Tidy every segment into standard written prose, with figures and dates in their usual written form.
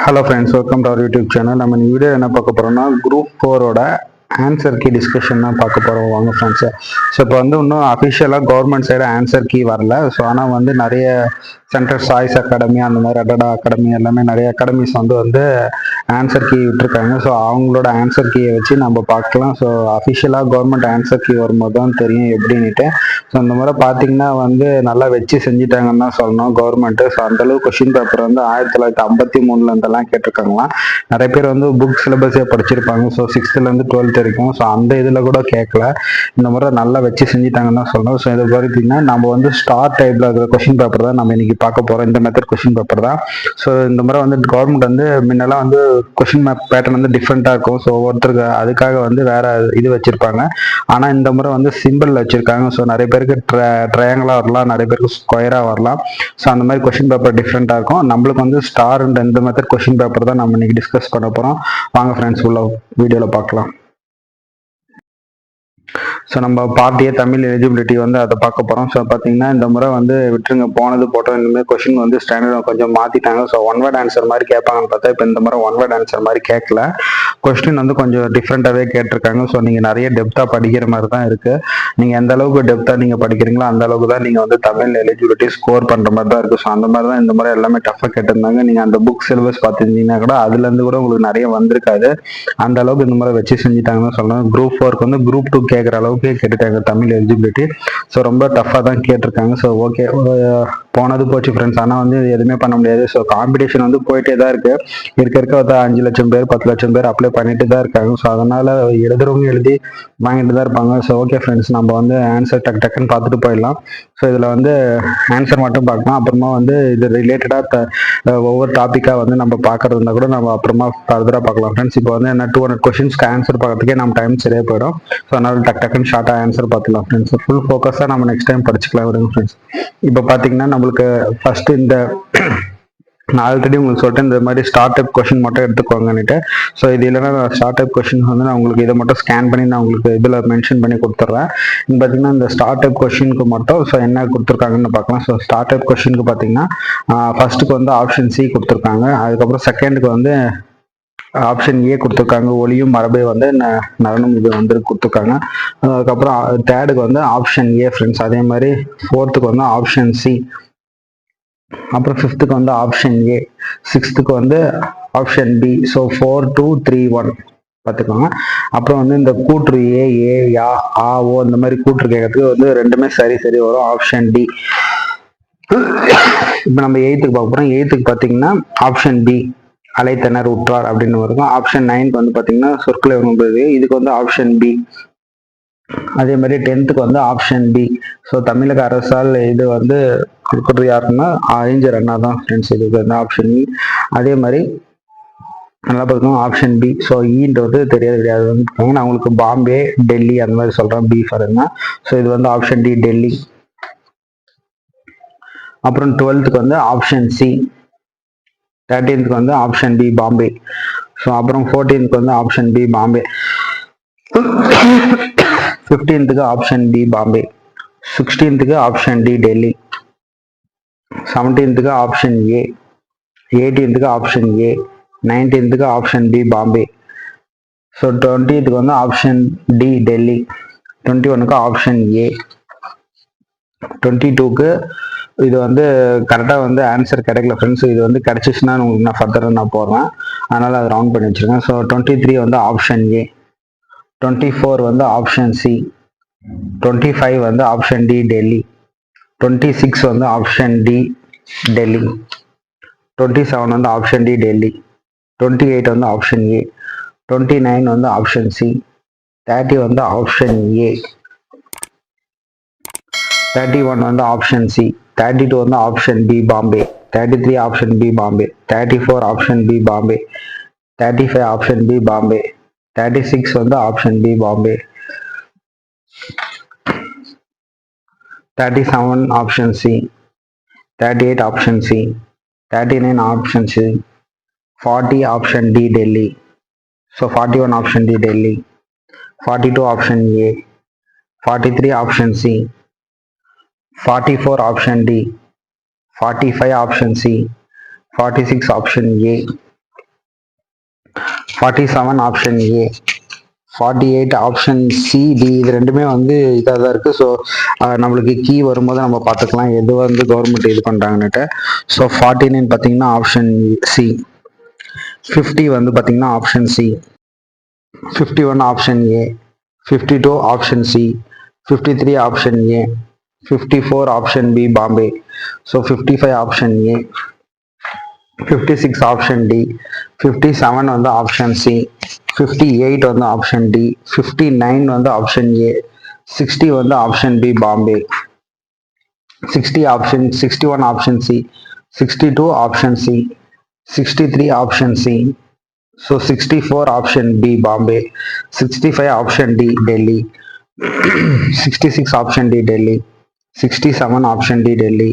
Hello friends, welcome to our YouTube channel. நம்ம இந்த video என்ன பார்க்க போகிறோம்னா, குரூப் 4ஓட ஆன்சர் கீ டிஸ்கஷன் தான் பார்க்க போகிறோம். வாங்க ஃப்ரெண்ட்ஸு. ஸோ இப்போ வந்து இன்னும் அஃபிஷியலாக கவர்மெண்ட் சைடு ஆன்சர் கீ வரல. ஸோ ஆனால் வந்து நிறைய சென்ட்ரல் சாய்ஸ் அகாடமி, அந்த மாதிரி அடடா அகாடமி, எல்லாமே நிறைய அகாடமிஸ் வந்து ஆன்சர் கீ விட்டுருக்காங்க. ஸோ அவங்களோட ஆன்சர் கீயை வச்சு நம்ம பார்க்கலாம். ஸோ அஃபிஷியலாக கவர்மெண்ட் ஆன்சர் கீ வரும்போது தான் தெரியும் எப்படின்னுட்டு. ஸோ இந்த முறை பார்த்தீங்கன்னா வந்து நல்லா வச்சு செஞ்சுட்டாங்கன்னு தான் சொல்லணும் கவர்மெண்ட்டு. ஸோ அந்தளவு கொஷின் பேப்பர் வந்து 1953 இருந்தெல்லாம் கேட்டிருக்காங்களாம். நிறைய பேர் வந்து புக் சிலபஸே படிச்சிருப்பாங்க. ஸோ 6th-லேருந்து 12th வரைக்கும். ஸோ அந்த இதில் கூட கேட்கல. இந்த முறை நல்லா வச்சு செஞ்சுட்டாங்கன்னு தான் சொல்லணும். ஸோ இது பார்த்தீங்கன்னா நம்ம வந்து ஸ்டார் டைப்ல இருக்கிற கொஷின் பேப்பர் தான் நம்ம இன்னைக்கு பார்க்க போகிறோம். இந்த மெத்தட் கொஷின் பேப்பர் தான். ஸோ இந்த முறை வந்து கவர்மெண்ட் வந்து முன்னெல்லாம் வந்து கொஷின் பேட்டர்ன் வந்து டிஃப்ரெண்ட்டாக இருக்கும். ஸோ ஒவ்வொருத்தருக்கு அதுக்காக வந்து வேற இது வச்சிருப்பாங்க. ஆனால் இந்த முறை வந்து சிம்பிள் வச்சிருக்காங்க. ஸோ நிறைய பேருக்கு ட்ரையாங்கிளாக வரலாம், நிறைய பேருக்கு ஸ்கொயராக வரலாம். ஸோ அந்த மாதிரி கொஷின் பேப்பர் டிஃப்ரெண்ட்டாக இருக்கும். நம்மளுக்கு வந்து ஸ்டார் இந்த மெத்தட் கொஷின் பேப்பர் தான் நம்ம இன்னைக்கு டிஸ்கஸ் பண்ண போகிறோம். வாங்க ஃப்ரெண்ட்ஸ், உள்ள வீடியோவில் பார்க்கலாம். ஸோ நம்ம பார்ட்டியே தமிழ் எலிஜிபிலிட்டி வந்து அதை பார்க்க போகிறோம். ஸோ பார்த்தீங்கன்னா இந்த முறை வந்து விட்டுருங்க, போனது போட்டோம். இனிமேல் கொஷின் வந்து ஸ்டாண்டர்ட் கொஞ்சம் மாற்றிட்டாங்க. ஸோ ஒன் வேர்ட் ஆன்சர் மாதிரி கேட்பாங்கன்னு பார்த்தா இப்போ இந்த முறை ஒன் வேர்ட் ஆன்சர் மாதிரி கேட்கல. கொஸ்டின் வந்து கொஞ்சம் டிஃப்ரெண்ட்டாகவே கேட்டிருக்காங்க. ஸோ நீங்கள் நிறைய டெப்த்தாக படிக்கிற மாதிரி தான் இருக்குது. நீங்கள் எந்த அளவுக்கு டெப்த்தாக நீங்கள் படிக்கிறீங்களோ அந்த அளவுக்கு தான் நீங்கள் வந்து தமிழ் எலிஜிபிலிட்டி ஸ்கோர் பண்ணுற மாதிரி தான் இருக்குது. ஸோ அந்த மாதிரி தான் இந்த முறை எல்லாமே டஃப்பாக கேட்டிருந்தாங்க. நீங்கள் அந்த புக் சிலபஸ் பார்த்துருந்தீங்கன்னா கூட அதுலேருந்து கூட உங்களுக்கு நிறைய வந்திருக்காது. அந்த அளவுக்கு இந்த முறை வச்சு செஞ்சுட்டாங்கன்னு சொல்லணும். குரூப் 4க்கு வந்து குரூப் 2 கேட்குற அளவுக்கு கேட்டுட்டாங்க தமிழ் எலிஜிபிலிட்டி. ஸோ ரொம்ப டஃப்பாக தான் கேட்டிருக்காங்க. ஸோ ஓகே, போனது போச்சு ஃப்ரெண்ட்ஸ். ஆனால் வந்து எதுவுமே பண்ண முடியாது. ஸோ காம்படிஷன் வந்து போயிட்டே தான் இருக்க வந்து 5 லட்சம் பேர் 10 லட்சம் பேர் அப்ளை பண்ணிட்டு தான் இருக்காங்க. ஸோ அதனால எழுதுறவங்க எழுதி வாங்கிட்டு தான் இருப்பாங்க. ஸோ ஓகே ஃப்ரெண்ட்ஸ், நம்ம வந்து ஆன்சர் டக்குன்னு பார்த்துட்டு போயிடலாம். ஸோ இதில் வந்து ஆன்சர் மட்டும் பார்க்கலாம். அப்புறமா வந்து இது ரிலேட்டடாக ஒவ்வொரு டாப்பிக்காக வந்து நம்ம பார்க்கறது இருந்தால் கூட நம்ம அப்புறமா ஃபர்தராக பார்க்கலாம் ஃப்ரெண்ட்ஸ். இப்போ வந்து என்ன 200 கொஸ்டின்ஸ்க்கு ஆன்சர் பார்க்கறதுக்கே நம்ம டைம் சரியாக போயிடும். ஸோ அதனால டக்குன்னு ஷார்ட்டாக ஆன்சர் பார்த்துக்கலாம் ஃப்ரெண்ட்ஸ். ஃபுல் ஃபோக்கஸாக நம்ம நெக்ஸ்ட் டைம் படிச்சுக்கலாம் விடுங்க ஃப்ரெண்ட்ஸ். இப்போ பார்த்தீங்கன்னா நம்மளுக்கு ஃபர்ஸ்ட் இந்த நான் ஆல்ரெடி உங்களுக்கு சொல்லிட்டேன் இந்த மாதிரி ஸ்டார்ட் டைப் கொஷின் மட்டும் எடுத்துக்கோங்கன்னுட்டு. ஸோ இது இல்லைன்னா ஸ்டார்ட் டைப் கொஷின் வந்து நான் உங்களுக்கு இதை மட்டும் ஸ்கேன் பண்ணி நான் உங்களுக்கு இதில் மென்ஷன் பண்ணி கொடுத்துட்றேன். பார்த்தீங்கன்னா இந்த ஸ்டார்ட் டைப் கொஷினுக்கு மட்டும் ஸோ என்ன கொடுத்துருக்காங்கன்னு பார்க்கலாம். ஸோ ஸ்டார்ட் டைப் கொஷினுக்கு பார்த்தீங்கன்னா ஃபர்ஸ்ட்டுக்கு வந்து ஆப்ஷன் சி கொடுத்துருக்காங்க. அதுக்கப்புறம் செகண்டுக்கு வந்து ஆப்ஷன் ஏ கொடுத்துருக்காங்க, ஒளியும் மரபை வந்து நரணும் இது வந்து கொடுத்துருக்காங்க. அதுக்கப்புறம் தேர்டுக்கு வந்து ஆப்ஷன் ஏ ஃப்ரெண்ட்ஸ். அதே மாதிரி ஃபோர்த்துக்கு வந்து ஆப்ஷன் சி. அப்புறம் ஃபிஃப்த்துக்கு வந்து ஆப்ஷன் ஏ. சிக்ஸ்த்துக்கு வந்து ஆப்ஷன் பி. ஸோ 4 2 3 1 பார்த்துக்கோங்க. அப்புறம் வந்து இந்த கூற்று ஏ யா ஆ ஓ இந்த மாதிரி கூற்று கேட்கறதுக்கு வந்து ரெண்டுமே சரி வரும். Option D. இப்போ நம்ம 8th பார்க்க போகிறோம். 8th பார்த்தீங்கன்னா ஆப்ஷன் பி, அலைத்தனர் உற்றார் அப்படின்னு இருக்கும். ஆப்ஷன் 9 வந்து பார்த்தீங்கன்னா சொற்களை வரும்போது இதுக்கு வந்து ஆப்ஷன் பி. அதே மாதிரி 10th வந்து ஆப்ஷன் பி. ஸோ தமிழக அரசால் இது வந்து கொடுக்குறது யாருன்னா அறிஞர் அண்ணா தான் ஃப்ரெண்ட்ஸ். இதுக்கு வந்து ஆப்ஷன் இ. அதே மாதிரி நல்லா பார்க்கணும் ஆப்ஷன் பி. ஸோ ஈன்றது தெரியாது வந்து நான் உங்களுக்கு பாம்பே, டெல்லி அந்த மாதிரி சொல்கிறேன். பி ஃபாருங்க. ஸோ இது வந்து ஆப்ஷன் டி, டெல்லி. அப்புறம் 12th வந்து ஆப்ஷன் சி. 13th வந்து ஆப்ஷன் டி, பாம்பே. ஸோ அப்புறம் 14th வந்து option B, Bombay. 15th option d, Bombay. 16th option D, Delhi. 17th option a. 18th option a. 19th option B, Bombay. So 20th வந்து option D, Delhi. 21க்கு option a. 22க்கு இது வந்து கரெக்டாக வந்து ஆன்சர் கிடைக்கல ஃப்ரெண்ட்ஸ். இது வந்து கிடைச்சிச்சுன்னா உங்களுக்கு நான் ஃபர்தராக நான் போடுறேன். அதனால அதை ரவுண்ட் பண்ணி வச்சிருக்கேன். ஸோ 23 வந்து ஆப்ஷன் ஏ. 24 வந்து ஆப்ஷன் சி. 25 வந்து ஆப்ஷன் டி, டெல்லி. 26 வந்து ஆப்ஷன் டி, டெல்லி. 27 வந்து ஆப்ஷன் டி, டெல்லி. 28 வந்து ஆப்ஷன் ஏ. 29 வந்து ஆப்ஷன் சி. 30 வந்து ஆப்ஷன் ஏ. 31 வந்து ஆப்ஷன் சி. 32 வந்து option B, Bombay. 33 option B, Bombay. 34 option B, Bombay. 35 option B, Bombay. 36 வந்து option B, Bombay. 37 option C. 38 option C. 39 option C. 40 option D, Delhi. So 41 option D, Delhi. 42 option A. 43 option C. 44 option D. 45 option C. 46 option A. 47 option A, 48 option C, D. இது ரெண்டுமே வந்து இதாக தான் இருக்கு. So நம்மளுக்கு key வரும்போது நம்ம பார்த்துக்கலாம் எது வந்து கவர்மெண்ட் இது பண்ணுறாங்கன்னுட்டு. ஸோ 49 பார்த்தீங்கன்னா ஆப்ஷன் சி, 50 வந்து பார்த்தீங்கன்னா option C, 51 option A, 52 option C, 53 option A, 54 option B Bombay, so 55 option A, 56 option D, 57 வந்து ஆப்ஷன் சி, 58 வந்து ஆப்ஷன் டி, 59 வந்து ஆப்ஷன் ஏ, 60 வந்து option B Bombay, 60 option 61 option c, 62 option c, 63 option c, so 64 option B Bombay, 65 option D Delhi, 66 option D Delhi, 67 option D Delhi,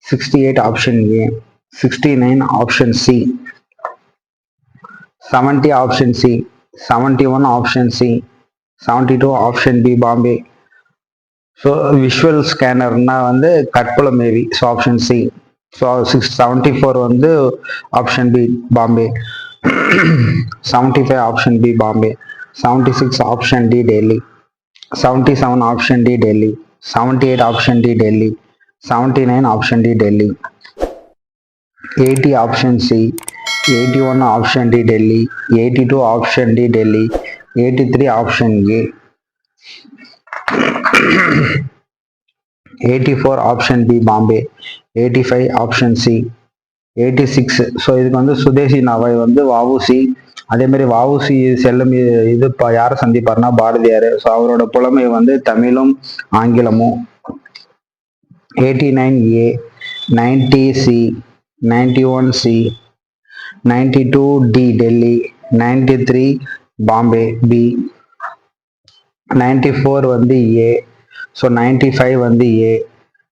68 option a, 69 option c, 70 option c, 71 option c, 72 option B Bombay. So visual ஸ்கேனர்னா வந்து கட்புலம் மேவி, so option c. So 74 வந்து option B Bombay, 75 option B Bombay, 76 option D Delhi, 77 option D Delhi, 78 option D Delhi, 79 option D Delhi, 80 option C, 81 option D Delhi, 82 option D Delhi, 83 option A, 84 option B Bombay, 85 option C, 86. So இதுக்கு வந்து சுதேசி நாவல் வந்து வஉசி. அதே மாதிரி வஉசி செல்லும் இது யாரை சந்திப்பார்னா பாரதியார். ஸோ அவரோட புலமை வந்து தமிழும் ஆங்கிலமும். 89 A, 90 C, 91 C, 92 D Delhi, 93 Bombay B, 94 வந்து ஏ, ஸோ 95 வந்து ஏ,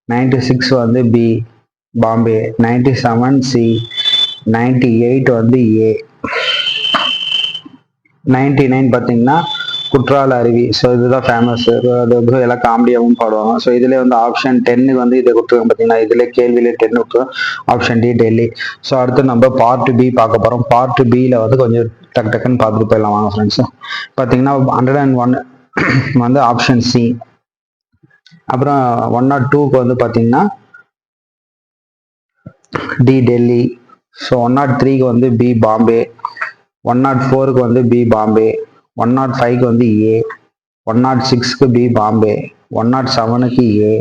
96 வந்து பி பாம்பே, 97 சி, 98 வந்து ஏ, 99 பார்த்தீங்கன்னா குற்றால அருவி. ஸோ இதுதான் ஃபேமஸ். அது வந்து எல்லாம் காமெடியாகவும் பாடுவாங்க. ஸோ இதுல வந்து ஆப்ஷன் 10 வந்து இதை கொடுத்துருக்காங்க பார்த்தீங்கன்னா, இதுல கேள்வியில 10 கொடுத்துருக்கோம். Option D Delhi. ஸோ அடுத்து நம்ம பார்ட் பி பார்க்க போறோம். பார்ட் பியில் வந்து கொஞ்சம் டக்கு டக்குன்னு பார்த்துட்டு போயிடலாம் வாங்க ஃப்ரெண்ட்ஸ். பார்த்தீங்கன்னா 101 வந்து ஆப்ஷன் சி. அப்புறம் 102க்கு வந்து பார்த்தீங்கன்னா டி டெல்லி. ஸோ 103க்கு வந்து பி பாம்பே, 104க்கு வந்து பி பாம்பே, 105க்கு வந்து ஏ, 106க்கு பி பாம்பே, 107க்கு ஏ,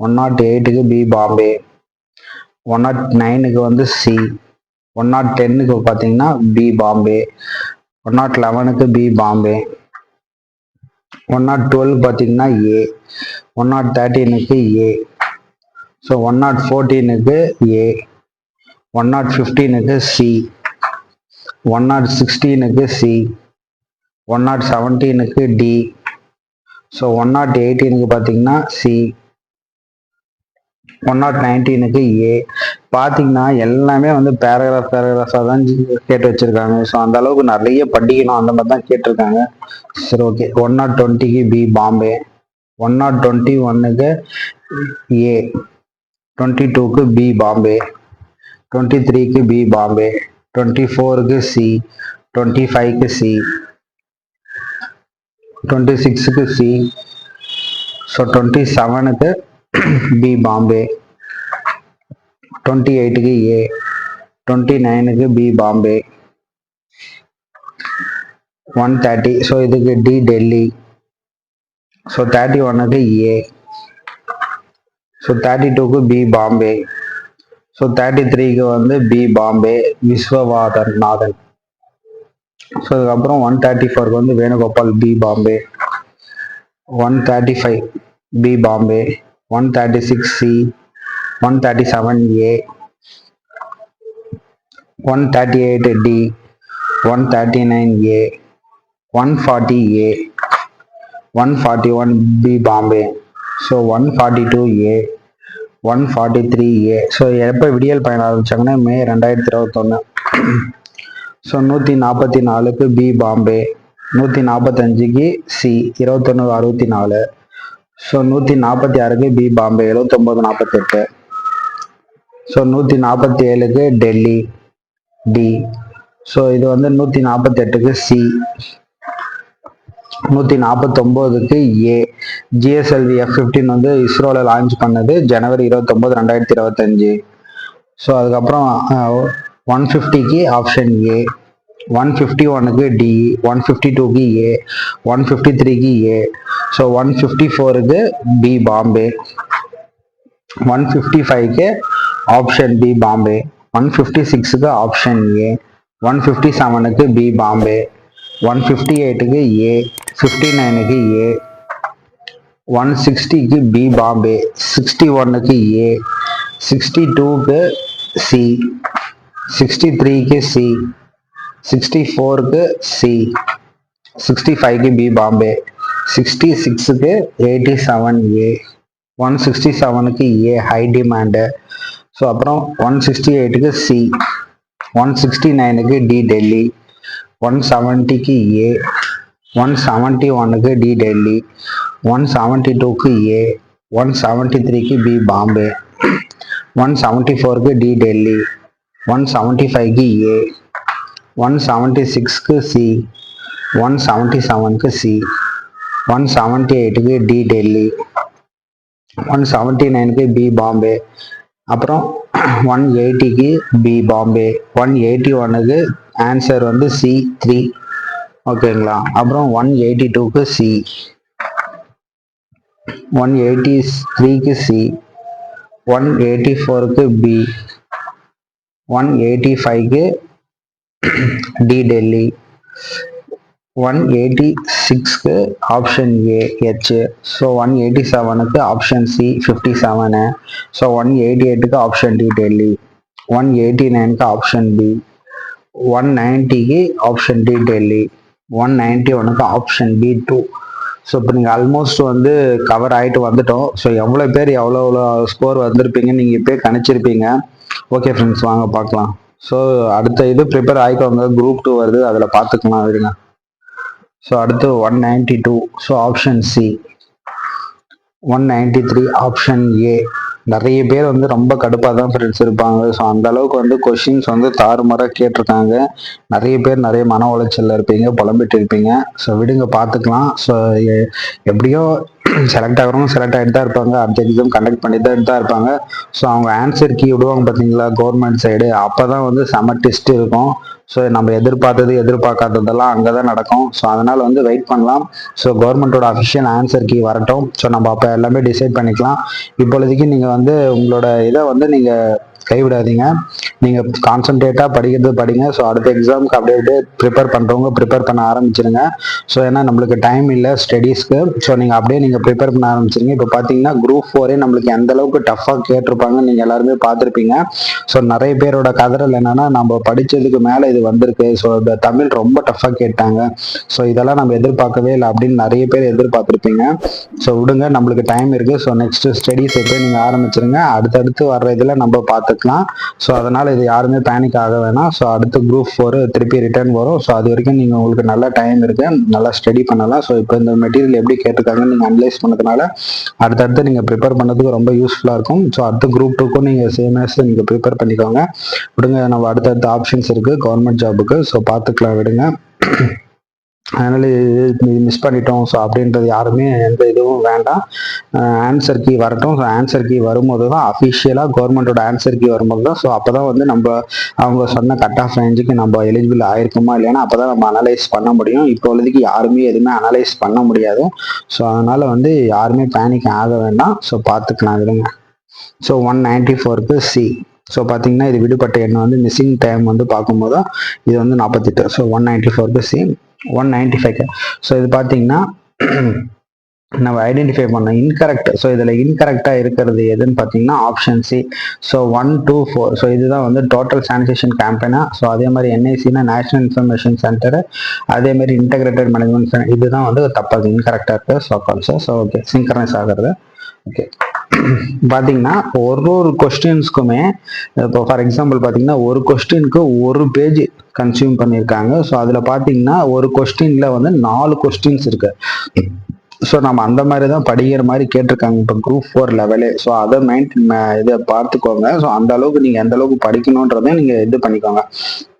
108க்கு பி பாம்பே, 109க்கு வந்து சி, 110க்கு பார்த்தீங்கன்னா பி பாம்பே, 111க்கு பி பாம்பே, 112 பார்த்தீங்கன்னா ஏ, 113க்கு ஏ, ஸோ 114க்கு ஏ, 115க்கு சி, 116க்கு சி, 117க்கு டி, ஸோ 118க்கு பார்த்தீங்கன்னா சி, 119க்கு ஏ. பார்த்தீங்கன்னா எல்லாமே வந்து பேராகிராஃபாக தான் கேட்டு வச்சிருக்காங்க. ஸோ அந்த அளவுக்கு நிறைய படிக்கணும் அந்த மாதிரி தான் கேட்டிருக்காங்க. சரி ஓகே. 120க்கு பி பாம்பே, 121க்கு ஏ, 22க்கு பி பாம்பே, 23க்கு பி பாம்பே, 24க்கு சி, 25க்கு சி, 26க்கு சி, ஸோ 27க்கு பி பாம்பே, 28க்கு ஏ, 29க்கு பி பாம்பே, 130. ஸோ இதுக்கு டி டெல்லி. ஸோ 31க்கு ஏ, ஸோ 32க்கு பி பாம்பே, ஸோ 33க்கு வந்து பி பாம்பே நாதன். ஸோ அதுக்கப்புறம் 134க்கு வந்து Venugopal B Bombay, 135 B Bombay, 136 C, 137 A, 138 D, 139 A, 140 A, 141 B Bombay, so 142 A, 143 A. So எப்போ விடியல் பயணம் ஆரம்பிச்சாங்கன்னா மே 2021. ஸோ 144க்கு பி பாம்பே, 145க்கு சி, 2164. ஸோ 146க்கு பி பாம்பே, 7948. ஸோ 147க்கு டெல்லி டி. ஸோ இது வந்து 148க்கு சி, 149க்கு ஏ. ஜிஎஸ்எல்வி F-15 வந்து இஸ்ரோல லான்ச் பண்ணது ஜனவரி 29, 2025. ஸோ அதுக்கப்புறம் 150க்கு ஆப்ஷன் ஏ, 151க்கு டி, 152க்கு ஏ, 153க்கு ஏ. ஸோ 154க்கு பி பாம்பே, 155க்கு ஆப்ஷன் பி பாம்பே, 156க்கு ஆப்ஷன் ஏ, 157க்கு பி பாம்பே, 158க்கு ஏ, 59க்கு ஏ, 160க்கு பி பாம்பே, 61க்கு ஏ, 62க்கு சி, 63க்கு சி, 64க்கு சி, 65க்கு பி பாம்பே, 66க்கு 87 ஏ, 167க்கு ஏ ஹை டிமாண்டு. ஸோ அப்புறம் 168க்கு சி, 169க்கு டி டெல்லி, 170க்கு ஏ, 171க்கு டி டெல்லி, 172க்கு ஏ, 173க்கு பி பாம்பே, 174க்கு டி டெல்லி, 175க்கு ஏ, 176க்கு சி, 177க்கு சி, 178க்கு டி டெல்லி, 179க்கு பி பாம்பே. அப்புறம் 180க்கு பி பாம்பே, 181க்கு ஆன்சர் வந்து சி 3. ஓகேங்களா. அப்புறம் 182க்கு சி, 183க்கு சி, 184க்கு பி, 185க்கு டி டெல்லி, 186க்கு ஆப்ஷன் ஏ ஹெச். ஸோ 187க்கு ஆப்ஷன் சி 57. ஸோ 188க்கு ஆப்ஷன் டி டெல்லி, 189க்கு ஆப்ஷன் பி, 190க்கு ஆப்ஷன் டி டெல்லி, 191க்கு ஆப்ஷன் பி 2. ஸோ இப்போ நீங்கள் ஆல்மோஸ்ட் வந்து கவர் ஆகிட்டு வந்துட்டோம். ஸோ எவ்வளோ பேர் எவ்வளோ ஸ்கோர் வந்திருப்பீங்கன்னு நீங்கள் இப்போயே கணிச்சிருப்பீங்க. ஓகே ஃப்ரெண்ட்ஸ், வாங்க பார்க்கலாம். ஸோ அடுத்த இது ப்ரிப்பேர் ஆகிக்கோங்க. குரூப் 2 வருது, அதில் பார்த்துக்கலாம் விடுங்க. ஸோ அடுத்து 192. So option C, 193 option A. நிறைய பேர் வந்து ரொம்ப கடுப்பாக தான் ஃப்ரெண்ட்ஸ் இருப்பாங்க. ஸோ அந்த அளவுக்கு வந்து கொஷின்ஸ் வந்து தாறுமாறாக கேட்டிருக்காங்க. நிறைய பேர் நிறைய மன உளைச்சலில் இருப்பீங்க, புலம்பிட்டு இருப்பீங்க. ஸோ விடுங்க, பார்த்துக்கலாம். ஸோ எப்படியோ செலக்ட் ஆகிறவங்க செலக்ட் ஆகிட்டு தான் இருப்பாங்க. அடுத்த எக்ஸாம் கண்டக்ட் பண்ணிட்டு தான் இருப்பாங்க. ஸோ அவங்க ஆன்சர் கீ விடுவாங்க பார்த்தீங்களா கவர்மெண்ட் சைடு, அப்போ தான் வந்து செம டெஸ்ட் இருக்கும். ஸோ நம்ம எதிர்பார்க்காததெல்லாம் அங்கே தான் நடக்கும். ஸோ அதனால் வந்து வெயிட் பண்ணலாம். ஸோ கவர்மெண்ட்டோட அஃபிஷியல் ஆன்சர் கீ வரட்டும். ஸோ நம்ம அப்போ எல்லாமே டிசைட் பண்ணிக்கலாம். இப்பொழுதைக்கு நீங்கள் வந்து உங்களோட இதை வந்து நீங்கள் கைவிடாதீங்க. நீங்கள் கான்சன்ட்ரேட்டாக படிக்கிறது படிங்க. ஸோ அடுத்த எக்ஸாமுக்கு அப்படியே ப்ரிப்பேர் பண்ணுறவங்க ப்ரிப்பேர் பண்ண ஆரம்பிச்சிருங்க. ஸோ ஏன்னா நம்மளுக்கு டைம் இல்லை ஸ்டடீஸ்க்கு. ஸோ நீங்கள் ப்ரிப்பேர் பண்ண ஆரம்பிச்சிருங்க. இப்போ பார்த்தீங்கன்னா குரூப் 4 நம்மளுக்கு எந்த அளவுக்கு டஃப்பாக கேட்டிருப்பாங்கன்னு நீங்கள் எல்லாருமே பார்த்துருப்பீங்க. ஸோ நிறைய பேரோட கதறல் என்னன்னா, நம்ம படித்ததுக்கு மேலே இது வந்திருக்கு. ஸோ இந்த தமிழ் ரொம்ப டஃப்பாக கேட்டாங்க. ஸோ இதெல்லாம் நம்ம எதிர்பார்க்கவே இல்லை அப்படின்னு நிறைய பேர் எதிர்பார்த்துருப்பீங்க. ஸோ விடுங்க, நம்மளுக்கு டைம் இருக்குது. ஸோ நெக்ஸ்ட் ஸ்டடீஸ் எப்போ நீங்கள் ஆரம்பிச்சிருங்க. அடுத்தடுத்து வர்ற இதில் நம்ம பார்த்துக்கலாம். ஸோ அதனால் இது யாருமே பேனிக் ஆக வேணாம். ஸோ அடுத்து குரூப் 4 திருப்பி ரிட்டர்ன் வரும். ஸோ அது வரைக்கும் நீங்கள் உங்களுக்கு நல்ல டைம் இருக்கு, நல்லா ஸ்டடி பண்ணலாம். ஸோ இப்போ இந்த மெட்டீரியல் எப்படி கேட்டிருக்காங்கன்னு நீங்கள் அனலைஸ் பண்ணதுனால அடுத்தடுத்து நீங்கள் ப்ரிப்பேர் பண்ணதுக்கு ரொம்ப யூஸ்ஃபுல்லாக இருக்கும். ஸோ அடுத்த குரூப் 2க்கும் நீங்கள் சேம் நீங்கள் ப்ரிப்பேர் பண்ணிக்கோங்க. விடுங்க, நம்ம அடுத்தடுத்த ஆப்ஷன்ஸ் இருக்குது கவர்மெண்ட் ஜாபுக்கு. ஸோ பார்த்துக்கலாம், விடுங்க. அதனால் இது மிஸ் பண்ணிட்டோம் ஸோ அப்படின்றது யாருமே எந்த இதுவும் வேண்டாம். ஆன்சர் கீ வரட்டும். ஸோ ஆன்சர் கீ வரும்போது தான் அஃபிஷியலாக கவர்மெண்ட்டோட ஆன்சர் கீ வரும்போது தான். ஸோ அப்போ தான் வந்து நம்ம அவங்க சொன்ன கட் ஆஃப் ரேஞ்சுக்கு நம்ம எலிஜிபிள் ஆயிருக்குமா இல்லைன்னா அப்போ தான் நம்ம அனலைஸ் பண்ண முடியும். இப்பொழுதுக்கு யாருமே எதுவுமே அனலைஸ் பண்ண முடியாது. ஸோ அதனால் வந்து யாருமே பேனிக் ஆக வேண்டாம். ஸோ பார்த்துக்கலாம், விடுங்க. ஸோ 194க்கு சி. ஸோ பார்த்தீங்கன்னா இது விடுபட்ட எண்ணம் வந்து மிஸ்ஸிங் டைம் வந்து பார்க்கும்போது இது வந்து 48. ஸோ 194க்கு சி, 195க்கு. ஸோ இது பார்த்தீங்கன்னா நம்ம ஐடென்டிஃபை பண்ணோம் இன்கரெக்ட். ஸோ இதில் இன்கரெக்டாக இருக்கிறது எதுன்னு பார்த்தீங்கன்னா ஆப்ஷன் சி. ஸோ 1, 2, 4. ஸோ இதுதான் வந்து டோட்டல் சானிடேஷன் கேம்பெயினா. ஸோ அதே மாதிரி என்ஐசினா நேஷனல் இன்ஃபர்மேஷன் சென்டர், அதே மாதிரி இன்டெகிரேட்டட் மேனேஜ்மெண்ட் சென்டர். இதுதான் வந்து தப்பாக இன்கரெக்டாக இருக்குது. So calls. So okay, synchronise ஆகிறது. ஓகே, பார்த்தீங்கன்னா ஒரு கொஸ்டின்ஸ்க்குமே இப்போ ஃபார் எக்ஸாம்பிள் பார்த்தீங்கன்னா ஒரு கொஸ்டினுக்கு ஒரு பேஜ் கன்சியூம் பண்ணியிருக்காங்க. ஸோ அதில் பார்த்தீங்கன்னா ஒரு கொஸ்டினில் வந்து 4 கொஸ்டின்ஸ் இருக்கு. ஸோ நம்ம அந்த மாதிரி தான் படிக்கிற மாதிரி கேட்டிருக்காங்க இப்போ குரூப் 4 லெவலே. ஸோ அதை இதை பார்த்துக்கோங்க. ஸோ அந்த அளவுக்கு நீங்கள் எந்த அளவுக்கு படிக்கணுன்றதை நீங்கள் இது பண்ணிக்கோங்க.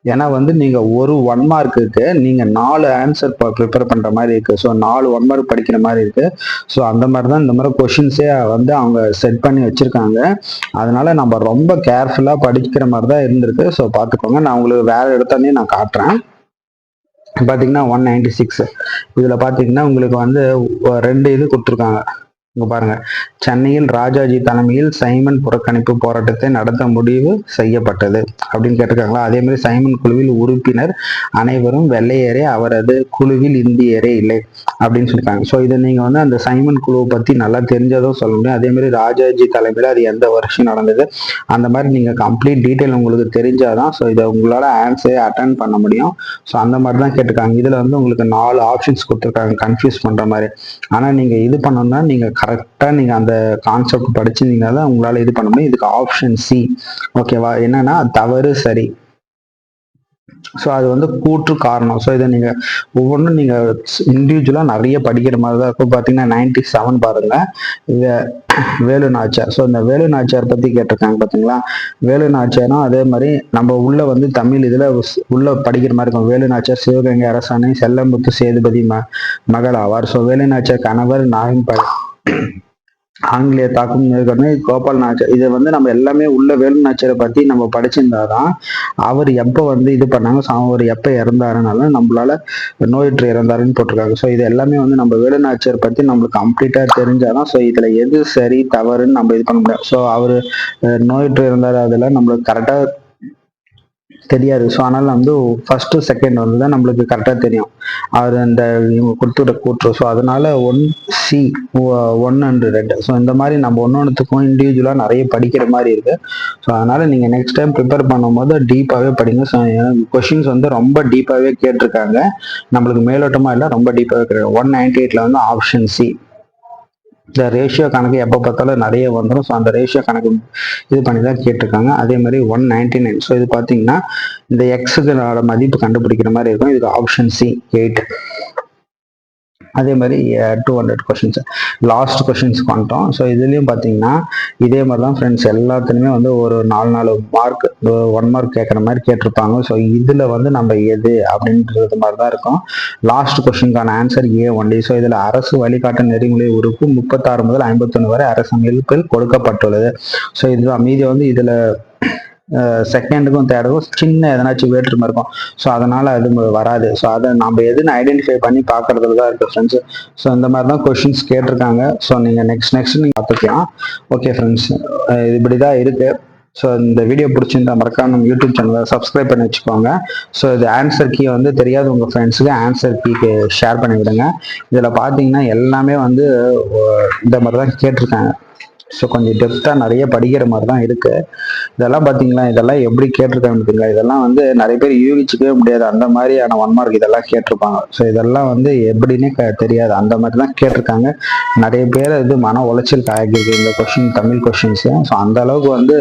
ஏன்னா வந்து நீங்கள் ஒரு 1 மார்க்குக்கு நீங்கள் 4 ஆன்சர் ப்ரிப்பேர் பண்ணுற மாதிரி இருக்குது. ஸோ 4 1 மார்க் படிக்கிற மாதிரி இருக்குது. ஸோ அந்த மாதிரி தான் இந்த மாதிரி கொஷின்ஸே வந்து அவங்க செட் பண்ணி வச்சுருக்காங்க. அதனால நம்ம ரொம்ப கேர்ஃபுல்லாக படிக்கிற மாதிரி தான் இருந்திருக்கு. ஸோ பார்த்துக்கோங்க. நான் உங்களுக்கு வேறு இடத்தானே நான் காட்டுறேன். பார்த்தீங்கன்னா 196 இதில் பார்த்தீங்கன்னா உங்களுக்கு வந்து 2 இது கொடுத்துருக்காங்க. இங்க பாருங்க, சென்னையில் ராஜாஜி தலைமையில் சைமன் புறக்கணிப்பு போராட்டத்தை நடத்த முடிவு செய்யப்பட்டது அப்படின்னு கேட்டிருக்காங்களா. அதே மாதிரி சைமன் குழுவில் உறுப்பினர் அனைவரும் வெள்ளையரே, அவரது குழுவில் இந்தியரே இல்லை அப்படின்னு சொல்லியிருக்காங்க. ஸோ இதை நீங்க வந்து அந்த சைமன் குழுவை பத்தி நல்லா தெரிஞ்சதும் சொல்ல முடியும். அதே மாதிரி ராஜாஜி தலைமையில் அது எந்த வருஷம் நடந்தது, அந்த மாதிரி நீங்க கம்ப்ளீட் டீட்டெயில் உங்களுக்கு தெரிஞ்சாதான் ஸோ இதை உங்களால ஆன்சரே அட்டன் பண்ண முடியும். ஸோ அந்த மாதிரி தான் கேட்டிருக்காங்க. இதுல வந்து உங்களுக்கு 4 ஆப்ஷன்ஸ் கொடுத்துருக்காங்க கன்ஃபியூஸ் பண்ற மாதிரி. ஆனா நீங்க இது பண்ணணும்னா நீங்க கரெக்டாக நீங்கள் அந்த கான்செப்ட் படிச்சிருந்தீங்கன்னா தான் உங்களால் இது பண்ண முடியும். இதுக்கு ஆப்ஷன் சி. ஓகேவா, என்னன்னா தவறு சரி. ஸோ அது வந்து கூற்று காரணம். ஸோ இதை நீங்கள் ஒவ்வொன்றும் நீங்கள் இண்டிவிஜுவலாக நிறைய படிக்கிற மாதிரி தான் இருக்கும். பார்த்தீங்கன்னா 97 பாருங்க, வேலு நாச்சியார். ஸோ இந்த வேலு நாச்சியார் பற்றி கேட்டிருக்காங்க பார்த்தீங்களா. வேலு நாச்சியாரும் அதே மாதிரி நம்ம உள்ள வந்து தமிழ் இதில் உள்ள படிக்கிற மாதிரி இருக்கும். வேலு நாச்சியார் சிவகங்கை அரசாணை செல்லமுத்து சேதுபதி மகள் ஆவார். ஸோ வேலு நாச்சியார் கணவர் நாகன்பழ ஆங்கிலேய தாக்கும் மேற்கொண்டு கோபால் நாச்சியார். இதை வந்து நம்ம எல்லாமே உள்ள வேலு நாச்சியாரை பத்தி நம்ம படிச்சிருந்தாதான் அவர் எப்போ வந்து இது பண்ணாங்க, அவர் எப்போ இறந்தாருனால நம்மளால நோயுற்று இறந்தாருன்னு போட்டிருக்காங்க. ஸோ இது எல்லாமே வந்து நம்ம வேலு நாச்சியார் பத்தி நம்மளுக்கு கம்ப்ளீட்டா தெரிஞ்சாதான் ஸோ இதுல எது சரி தவறுன்னு நம்ம இது பண்ண முடியும். ஸோ அவரு நோயுற்று இறந்தாரு அதெல்லாம் நம்மளுக்கு கரெக்டா தெரியாது. ஸோ அதனால வந்து ஃபர்ஸ்ட் செகண்ட் வந்து தான் நம்மளுக்கு கரெக்டாக தெரியும் அவர் அந்த இவங்க கொடுத்துட கூற்று. ஸோ அதனால 1C 1 and 2. ஸோ இந்த மாதிரி நம்ம ஒன்னொன்றுத்துக்கும் இண்டிவிஜுவலாக நிறைய படிக்கிற மாதிரி இருக்கு. ஸோ அதனால நீங்கள் நெக்ஸ்ட் டைம் ப்ரிப்பேர் பண்ணும்போது டீப்பாகவே படிங்க. ஸோ கொஷின்ஸ் வந்து ரொம்ப டீப்பாகவே கேட்டிருக்காங்க, நம்மளுக்கு மேலோட்டமாக இல்லை, ரொம்ப டீப்பாகவே கேட்டிருக்காங்க. 198ல வந்து ஆப்ஷன் சி. இந்த ரேஷியோ கணக்கு எப்போ பார்த்தாலும் நிறைய வந்துடும். ஸோ அந்த ரேஷியோ கணக்கு இது பண்ணி தான் கேட்டிருக்காங்க. அதே மாதிரி 199. ஸோ இது பார்த்தீங்கன்னா இந்த எக்ஸுக்கு மதிப்பு கண்டுபிடிக்கிற மாதிரி இருக்கும். இதுக்கு ஆப்ஷன் சி 8. அதே மாதிரி 200 கொஷின்ஸ் லாஸ்ட் கொஷின்ஸ்க்கு வந்துட்டோம். ஸோ இதுலேயும் பார்த்தீங்கன்னா இதே மாதிரி தான் ஃப்ரெண்ட்ஸ், எல்லாத்துலேயுமே வந்து ஒரு 4 மார்க் 1 மார்க் கேட்குற மாதிரி கேட்டிருப்பாங்க. ஸோ இதில் வந்து நம்ம எது அப்படின்றது மாதிரி தான் இருக்கும். லாஸ்ட் கொஷினுக்கான ஆன்சர் A only. ஸோ இதில் அரசு வழிகாட்டு நெறிமுறை உறுப்பு 36 முதல் 51 வரை அரசமைப்பில் கொடுக்கப்பட்டுள்ளது. ஸோ இதுதான் மீதி வந்து இதில் செகண்டுக்கும் தேர்டுக்கும் சின்ன எதனாச்சும் வேற்றுமை இருக்கும். ஸோ அதனால அது வராது. ஸோ அதை நம்ம எதுன்னு ஐடென்டிஃபை பண்ணி பார்க்கறதுல தான் இருக்கு ஃப்ரெண்ட்ஸ். ஸோ இந்த மாதிரி தான் கொஷின்ஸ் கேட்டிருக்காங்க. ஸோ நீங்கள் நெக்ஸ்ட் நீங்கள் பார்த்துக்கலாம். ஓகே ஃப்ரெண்ட்ஸ், இது இப்படி தான் இருக்கு. ஸோ இந்த வீடியோ பிடிச்சிருந்தா மறக்காம நம்ம யூடியூப் சேனலை சப்ஸ்கிரைப் பண்ணி வச்சுக்கோங்க. ஸோ இது ஆன்சர் கீ வந்து தெரியாத உங்கள் ஃப்ரெண்ட்ஸுக்கு ஆன்சர் கீக்கு ஷேர் பண்ணி விடுங்க. இதில் பார்த்தீங்கன்னா எல்லாமே வந்து இந்த மாதிரி தான் கேட்டிருக்காங்க. ஸோ கொஞ்சம் டெப்த்தாக நிறைய படிக்கிற மாதிரி தான் இருக்கு. இதெல்லாம் பார்த்தீங்களா, இதெல்லாம் எப்படி கேட்டிருக்காங்க. இதெல்லாம் வந்து நிறைய பேர் யூகிச்சுக்கவே முடியாது, அந்த மாதிரியான 1 மார்க் இதெல்லாம் கேட்டிருப்பாங்க. ஸோ இதெல்லாம் வந்து எப்படின்னே தெரியாது, அந்த மாதிரி தான் கேட்டிருக்காங்க. நிறைய பேர் இது மன உளைச்சல் ஆகிருக்கு இந்த கொஷின், தமிழ் கொஷின்ஸு. ஸோ அந்த அளவுக்கு வந்து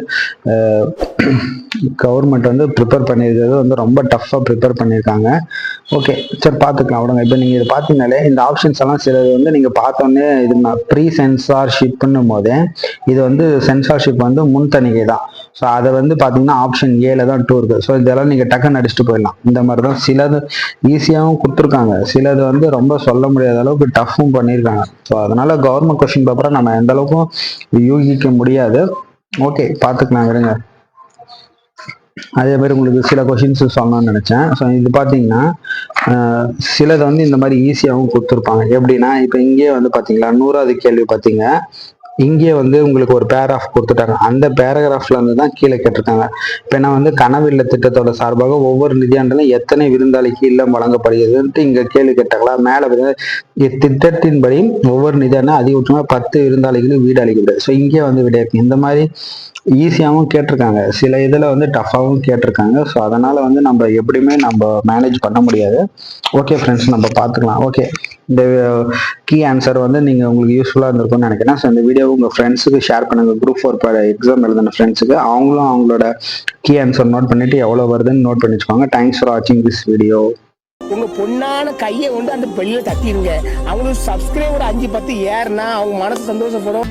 கவர்மெண்ட் வந்து ப்ரிப்பேர் பண்ணியிருக்கிறது வந்து ரொம்ப டஃப்பாக ப்ரிப்பேர் பண்ணியிருக்காங்க. ஓகே சரி, பார்த்துக்கலாம் விடுங்க. இப்போ நீங்கள் இது பார்த்தீங்கனாலே இந்த ஆப்ஷன்ஸ் எல்லாம் சிலது வந்து நீங்கள் பார்த்தோன்னே இது ப்ரீ சென்சார்ஷிப்னும் போதே இது வந்து சென்சார்ஷிப் வந்து முன் தணிக்கை தான். ஸோ அதை வந்து பார்த்தீங்கன்னா ஆப்ஷன் ஏல தான் 2 இருக்கு. ஸோ இதெல்லாம் நீங்கள் டக்குன்னு அடிச்சுட்டு போயிடலாம். இந்த மாதிரி தான் சிலது ஈஸியாகவும் கொடுத்துருக்காங்க, சிலது வந்து ரொம்ப சொல்ல முடியாத அளவுக்கு டஃப்பும் பண்ணியிருக்காங்க. ஸோ அதனால கவர்மெண்ட் கொஸ்டின் பேப்பரை நம்ம எந்த அளவுக்கும் யூகிக்க முடியாது. ஓகே பார்த்துக்கலாம் விடுங்க. அதே மாதிரி உங்களுக்கு சில கொஷின்ஸ் சொல்லணும்னு நினைச்சேன். ஸோ இது பார்த்தீங்கன்னா சிலது வந்து இந்த மாதிரி ஈஸியாகவும் கொடுத்துருப்பாங்க. எப்படின்னா இப்போ இங்கேயே வந்து பார்த்தீங்களா 100வது கேள்வி பார்த்தீங்க, இங்கே வந்து உங்களுக்கு ஒரு பேராகிராஃப் கொடுத்துட்டாங்க. அந்த பேராகிராஃப்ல இருந்து தான் கீழே கேட்டிருக்காங்க. இப்போ நான் வந்து கனவு இல்ல திட்டத்தோட சார்பாக ஒவ்வொரு நிதியாண்டிலும் எத்தனை விருந்தாளிக்கு இல்லம் வழங்கப்படுகிறதுன்ட்டு இங்க கேள்வி கேட்டாங்களா. மேல திட்டத்தின்படி ஒவ்வொரு நிதியாண்டும் அதிகபட்சமா 10 விருந்தாளிகளுக்கு வீடு அளிக்கப்படாது. ஸோ இங்கே வந்து விட இருக்கு. இந்த மாதிரி ஈஸியாகவும் கேட்டிருக்காங்க, சில இதில் வந்து டஃப்பாகவும் கேட்டிருக்காங்க. ஸோ அதனால வந்து நம்ம எப்படியுமே நம்ம மேனேஜ் பண்ண முடியாது. ஓகே ஃப்ரெண்ட்ஸ், நம்ம பார்த்துக்கலாம். ஓகே, இந்த கீ ஆன்சர் வந்து நீங்கள் உங்களுக்கு யூஸ்ஃபுல்லாக இருந்திருக்கும்னு நினைக்கிறேன். ஸோ இந்த வீடியோ உங்கள் ஃப்ரெண்ட்ஸுக்கு ஷேர் பண்ணுங்க. குரூப் 4 எக்ஸாம் எழுதின ஃப்ரெண்ட்ஸுக்கு அவங்களும் அவங்களோட கீ ஆன்சர் நோட் பண்ணிட்டு எவ்வளோ வருதுன்னு நோட் பண்ணி வச்சுக்கோங்க. தேங்க்ஸ் ஃபார் வாட்சிங் திஸ் வீடியோ. உங்க பொண்ணான கையை கொண்டு அந்த பெல்ல தட்டிடுங்க. அவங்களுக்கு சப்ஸ்கிரைபர் 5-10 ஏறுனா அவங்க மனசு சந்தோஷப்படும்.